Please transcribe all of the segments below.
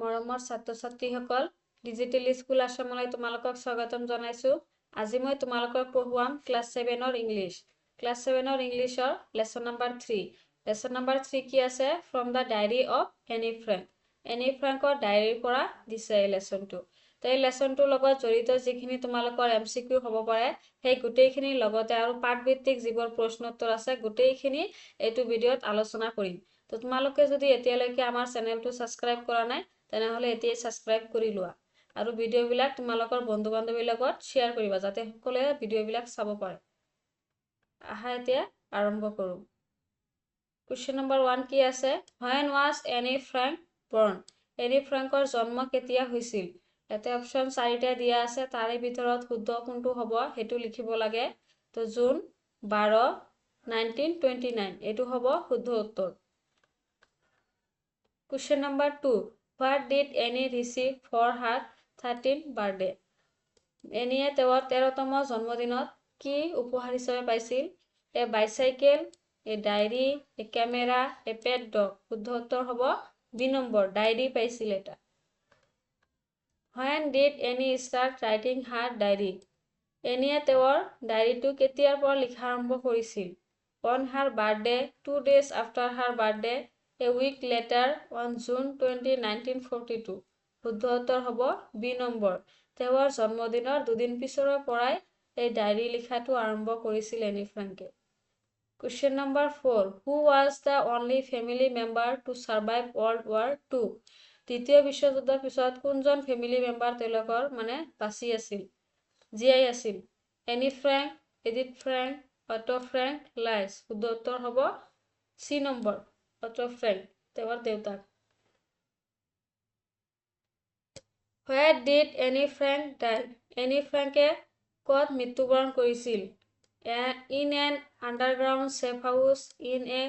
মৰমৰ ছাত্ৰ-ছাত্ৰীসকল, digital school আসামলৈ তোমালোকক স্বাগতম জনাইছো। আজি মই তোমালোকক পঢ়ুৱাম ক্লাছ 7ৰ ইংলিছ। ক্লাছ 7ৰ ইংলিছৰ লেসন নাম্বাৰ 3। লেসন নাম্বাৰ 3 কি আছে? From the diary of Anne Frank. Anne ফ্ৰেংকৰ ডায়েৰীৰ পৰা দিছে এই লেসনটো। তো এই লেসনটোৰ লগত জড়িত যিখিনি তোমালোকৰ MCQ হ'ব পাৰে, সেই গোটেইখিনিৰ লগতে আৰু পাঠভিত্তিক যিবোৰ প্ৰশ্ন উত্তৰ আছে গোটেইখিনি এইটো ভিডিঅ'ত আলোচনা কৰিম। তো তোমালোকে যদি এতিয়ালৈকে আমাৰ চেনেলটো সাবস্ক্ৰাইব কৰা নাই তেনেহলে এতিয়াই সাবস্ক্ৰাইব কৰি লোৱা আৰু ভিডিঅ'বিলাক তোমালোকৰ বন্ধু-বান্ধৱীৰ লগত শ্বেয়াৰ কৰিবা যাতে সকলোৱে ভিডিঅ'বিলাক চাব পাৰে। আহা এতিয়া আৰম্ভ কৰোঁ। কুৱেশ্যন নম্বৰ 1 কি আছে? When was Anne Frank born? Anne ফ্ৰেংকৰ জন্ম কেতিয়া হৈছিল? ইয়াতে অপশ্যন 4টা দিয়া আছে, তাৰে ভিতৰত শুদ্ধ কোনটো হ'ব সেইটো লিখিব লাগে। তো জুন 12, 1929 এইটো হ'ব শুদ্ধ উত্তৰ। Question number 2. What did Annie receive for her 13th birthday? এনিয়ে তেওঁৰ 13তম জন্মদিনত কি উপহাৰ হিচাপে পাইছিল? এ বাইচাইকেল, এ ডায়েৰী, এ কেমেৰা, এ পেট ডগ। শুদ্ধ উত্তৰ হ'ব বি নম্বৰ, ডায়েৰী পাইছিল এটা। When did Annie start writing her diary? এনিয়ে তেওঁৰ ডায়েৰীটো কেতিয়াৰ পৰা লিখা আৰম্ভ কৰিছিল? On her birthday, 2 days after her birthday, a week later, on June 20, 1942. শুদ্ধ উত্তৰ হ'ব বি নম্বৰ, তেওঁৰ জন্মদিনৰ দুদিন পিছৰে পৰাই এই ডায়েৰী লিখাটো আৰম্ভ কৰিছিল any ফ্ৰেংকে। Question number 4. Who was the only family member to survive World War II? দ্বিতীয় বিশ্বযুদ্ধৰ পিছত কোনজন ফেমিলি মেম্বাৰ তেওঁলোকৰ বাচি আছিল, জীয়াই আছিল? Anne Frank, Edith Frank, Otto Frank, Lies. শুদ্ধ উত্তৰ হ'ব চি নম্বৰ, অটো ফ্ৰেংক, তেওঁৰ দেউতাক। Where did Annie Frank die? Anne ফ্ৰেংকে ক'ত মৃত্যুবৰণ কৰিছিল? In an underground safe house, in a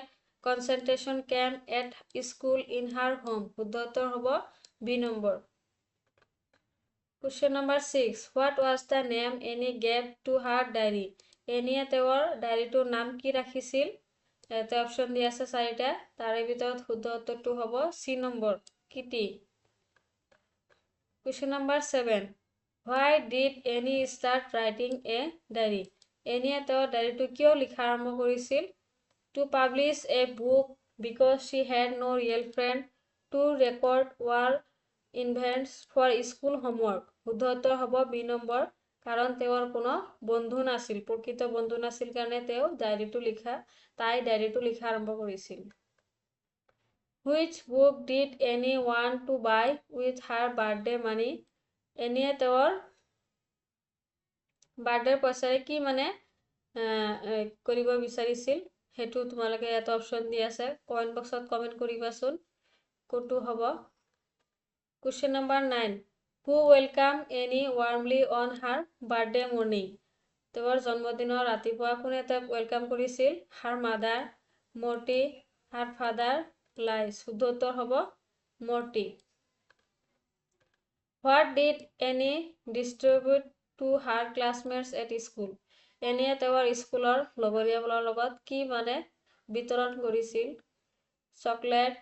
concentration camp, at school, in her home. শুদ্ধ উত্তৰ হ'ব B number. Question number 6. What was the name Annie gave to her diary? এনিয়ে তেওঁৰ ডায়েৰীটোৰ নাম কি ৰাখিছিল? এটা অপশ্যন দিয়া আছে 4টা, তাৰে ভিতৰত শুদ্ধ উত্তৰটো হ'ব C number, Kitty. Question number 7. Why did Annie start writing a diary? এনিয়ে তেওঁৰ ডায়েৰীটো কিয় লিখা আৰম্ভ কৰিছিল? To publish a book because she had no real friend, to record war events for school homework. শুদ্ধ উত্তৰ হ'ব বি নম্বৰ, কাৰণ তেওঁৰ কোনো বন্ধু নাছিল, প্ৰকৃত বন্ধু নাছিল কাৰণে তেওঁ তাই ডায়েৰীটো লিখা আৰম্ভ কৰিছিল। Which book did Annie want to buy with her birthday money? এনিয়ে তেওঁৰ বাৰ্থডেৰ পইচাৰে কি কৰিব বিচাৰিছিল সেইটো তোমালোকে এটা অপশ্যন দি আছে, কমেণ্ট বক্সত কমেণ্ট কৰিবাচোন কোনটো হ'ব। Question number 9. Who welcomed Annie warmly on her birthday morning? তেওঁৰ জন্মদিনৰ ৰাতিপুৱা কোনে তেওঁক ৱেলকাম কৰিছিল? Her mother, Morty, her father, লাইছ। শুদ্ধ উত্তৰ হ'ব মৰ্টি। What did Annie distribute to her classmates at school? এনিয়ে তেওঁৰ স্কুলৰ লগৰীয়াবোৰৰ লগত কি বিতৰণ কৰিছিল? Chocolate,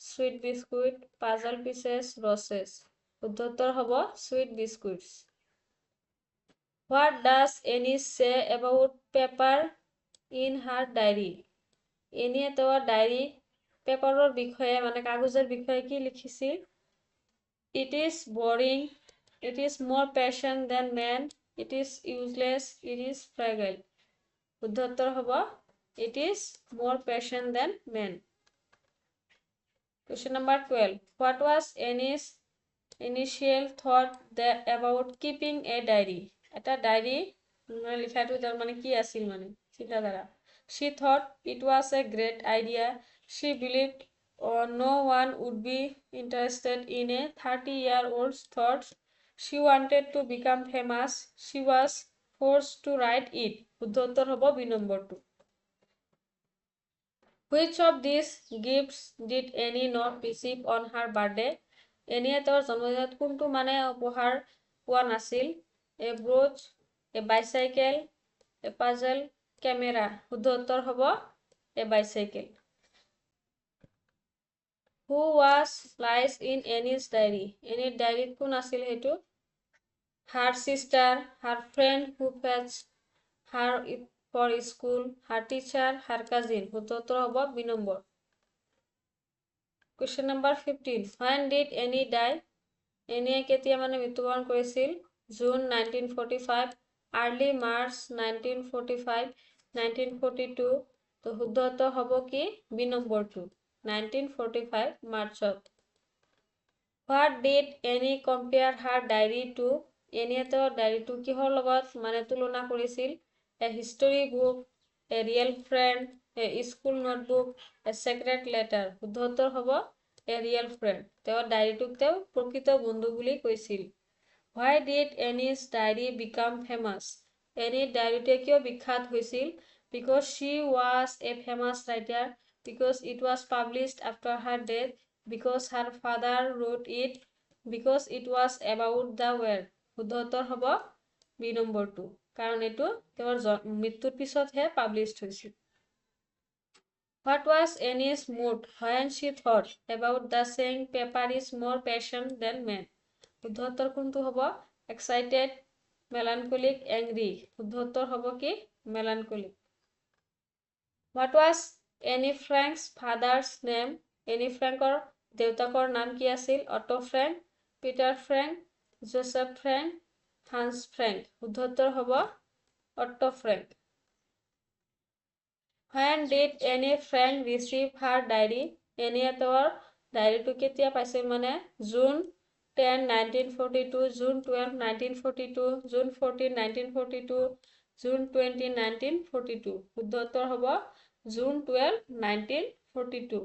sweet biscuit, puzzle pieces, roses. শুদ্ধ উত্তৰ হ'ব sweet biscuits. What does Annie say about paper in her diary? এনিয়ে তেওঁৰ ডায়েৰী পেপাৰৰ বিষয়ে কাগজৰ বিষয়ে কি লিখিছিল? It is boring, it is more passion than man, it is useless, it is fragile. শুদ্ধ উত্তৰ হ'ব it is more passion than man. Question number 12. What was Annie's initial thought about keeping a diary? এটা diary লিখাটো তাৰ কি আছিল চিন্তাধাৰা? She thought it was a great idea. She believed no one would be interested in a 30-year-old's thoughts. She wanted to become famous. She was forced to write it. শুদ্ধ উত্তৰ হ'ব B নম্বৰটো। Which of these gifts did Annie not receive on her birthday? এনিয়ে তেওঁৰ জন্মদিনত কোনটো উপহাৰ পোৱা নাছিল? A brooch, a bicycle, a puzzle, camera. শুদ্ধ উত্তৰ হ'ব a bicycle. Who was lies in Annie's diary? Annie's diary কোন আছিল হেতু? Her sister, her friend who fetched her for school, her teacher, her cousin. উত্তর হব B number. Question number 15. When did Annie die? Annie কেতিয়া মানে মৃত্যুবৰণ কৰিছিল? June 1945, early March 1945, 1942. তো শুদ্ধ উত্তৰ হ'ব কি? বি নম্বৰটো 1945 মাৰ্চত। What did Annie compare her diary to? Annie তেওঁৰ ডায়েৰীটো কিহৰ লগত মানে তুলনা কৰিছিল? A history book, a real friend, a school notebook, a secret letter. শুদ্ধ উত্তৰ হ'ব a real friend. তেওঁৰ ডায়েৰীটোক তেওঁ প্ৰকৃত বন্ধু বুলি কৈছিল। Why did Annie's diary become famous? Annieৰ ডায়েৰীটোৱে কিয় বিখ্যাত হৈছিল? Because she was a famous writer, because it was published after her death, because her father wrote it, because it was about the world. শুদ্ধ উত্তৰ হ'ব বি নম্বৰটো, কাৰণ এইটো তেওঁৰ মৃত্যুৰ পিছতহে পাব্লিছড হৈছিল। What was Annie's mood when she thought about the saying paper is more patient than man? শুদ্ধ উত্তৰ কোনটো হ'ব? Excited, melancholic, angry. শুদ্ধ উত্তৰ হ'ব কি? Melancholic. What was Annie Frank's father's name? Annie Frankৰ দেউতাকৰ নাম কি আছিল? Otto Frank, Peter Frank, Joseph Frank, Hans Frank. শুদ্ধ উত্তৰ হ'ব Otto Frank. When did Annie Frank receive her diary? Annie তেওঁৰ ডায়েৰীটো কেতিয়া পাইছিল মানে? June 10, 1942, June 12, 1942, June 14, 1942, June 20, 1942. শুদ্ধ উত্তৰ হ'ব June 12, 1942.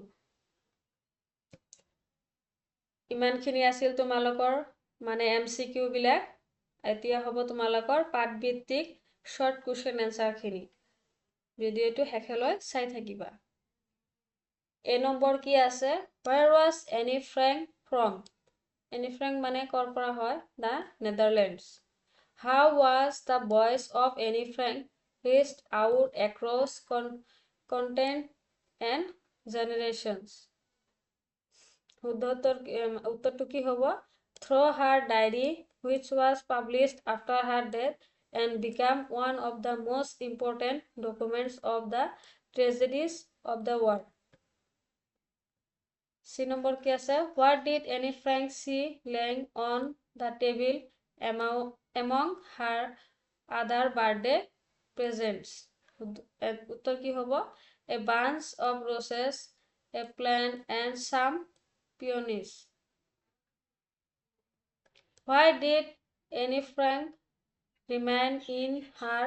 ইমানখিনি আছিল তোমালোকৰ মানে MCQ বিলাক। এতিয়া হ'ব তোমালোকৰ পাঠভিত্তিক শৰ্ট কুৱেশ্যন এনসাৰখিনি। ভিডিঅ'টো শেষলৈ চাই থাকিবা। এ নম্বৰ কি আছে? Where was Annie Frank from? Annie Frank মানে কৰ পৰা হয়? The Netherlands. How was the voice of Annie Frank reached out across content and generations? শুদ্ধ উত্তৰটো কি হ'ব? Through her diary, which was published after her death and became one of the most important documents of the tragedies of the war. C number কি আছে? What did Annie Frank see laying on the table among her other birthday presents? উত্তৰ কি হ'ব? A bunch of roses, a plant and some peonies. Why did Annie Frank remain in her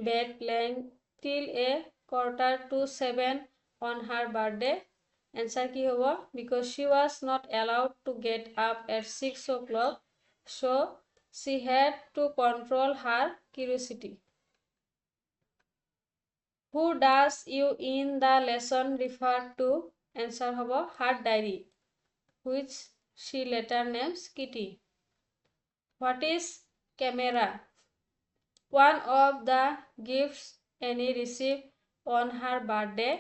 bed lying till a 6:45 on her birthday? Answer কি হ'ব? Because she was not allowed to get up at 6 o'clock, so she had to control her curiosity. Who does you in the lesson refer to? Answer হ'ব her diary, which she later names Kitty. What is camera? One of the gifts Annie received on her birthday,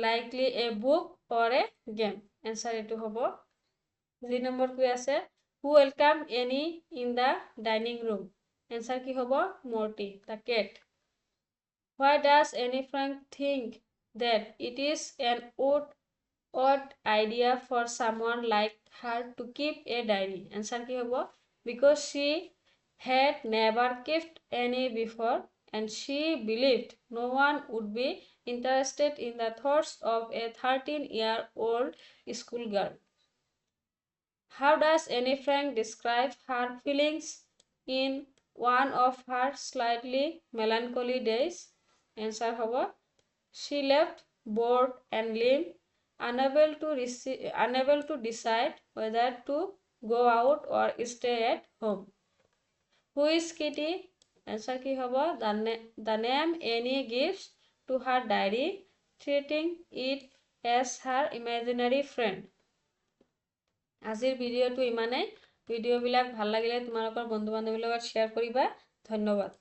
likely a book or a game. Answer এটো হ'ব G number কি আছে? Who welcomed Annie in the dining room? Answer কি হ'ব? Morty, the cat. Why does Annie Frank think that it is an odd idea for someone like her to keep a diary? Answer কি হ'ব? Because she had never kept any before and she believed no one would be interested in the thoughts of a 13-year-old schoolgirl. How does Annie Frank describe her feelings in one of her slightly melancholy days? Answer হ'ব she left bored and limp, unable to decide whether to go out or stay at home. Who is Kitty? Answer কি হ'ব? The name Annie gives to her diary, treating it as her imaginary friend. আজিৰ ভিডিঅ'টো ইমানেই। ভিডিঅ'বিলাক ভাল লাগিলে তোমালোকৰ বন্ধু বান্ধৱীৰ লগত শ্বেয়াৰ কৰিবা। ধন্যবাদ।